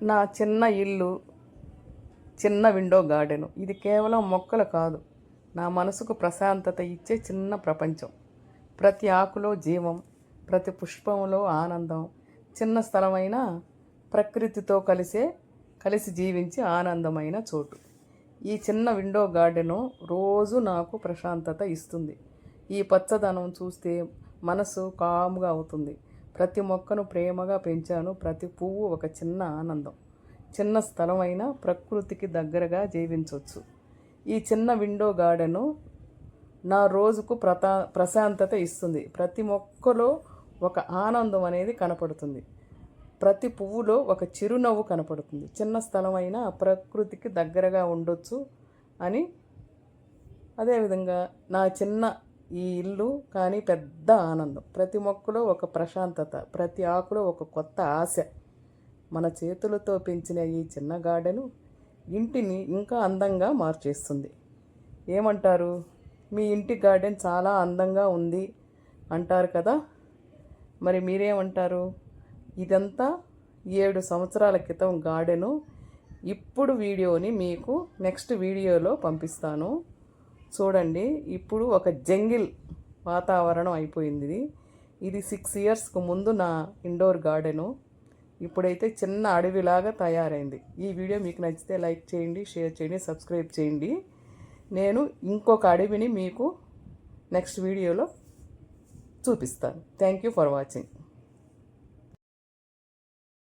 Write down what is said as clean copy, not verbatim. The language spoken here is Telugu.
నా చిన్న ఇల్లు, చిన్న విండో గార్డెను ఇది కేవలం మొక్కలు కాదు, నా మనసుకు ప్రశాంతత ఇచ్చే చిన్న ప్రపంచం. ప్రతి ఆకులో జీవం, ప్రతి పుష్పంలో ఆనందం. చిన్న స్థలమైన ప్రకృతితో కలిసి జీవించి ఆనందమైన చోటు. ఈ చిన్న విండో గార్డెను రోజు నాకు ప్రశాంతత ఇస్తుంది. ఈ పచ్చదనం చూస్తే మనసు కాముగా అవుతుంది. ప్రతి మొక్కను ప్రేమగా పెంచాను, ప్రతి పువ్వు ఒక చిన్న ఆనందం. చిన్న స్థలమైనా ప్రకృతికి దగ్గరగా జీవించవచ్చు. ఈ చిన్న విండో గార్డెను నా రోజుకు ప్రశాంతత ఇస్తుంది. ప్రతి మొక్కలో ఒక ఆనందం అనేది కనపడుతుంది. ప్రతి పువ్వులో ఒక చిరునవ్వు కనపడుతుంది. చిన్న స్థలమైనా ప్రకృతికి దగ్గరగా ఉండొచ్చు అని. అదేవిధంగా నా చిన్న ఈ ఇల్లు కానీ పెద్ద ఆనందం. ప్రతి మొక్కలో ఒక ప్రశాంతత, ప్రతి ఆకులో ఒక కొత్త ఆశ. మన చేతులతో పెంచిన ఈ చిన్న గార్డెను ఇంటిని ఇంకా అందంగా మార్చేస్తుంది. ఏమంటారు? మీ ఇంటి గార్డెన్ చాలా అందంగా ఉంది అంటారు కదా. మరి మీరేమంటారు? ఇదంతా 7 సంవత్సరాల క్రితం గార్డెను. ఇప్పుడు వీడియోని మీకు నెక్స్ట్ వీడియోలో పంపిస్తాను, చూడండి. ఇప్పుడు ఒక జంగిల్ వాతావరణం అయిపోయింది. ఇది 6 ఇయర్స్కు ముందు నా ఇండోర్ గార్డెను. ఇప్పుడైతే చిన్న అడవిలాగా తయారైంది. ఈ వీడియో మీకు నచ్చితే లైక్ చేయండి, షేర్ చేయండి, సబ్స్క్రైబ్ చేయండి. నేను ఇంకొక అడవిని మీకు నెక్స్ట్ వీడియోలో చూపిస్తాను. Thank you for watching.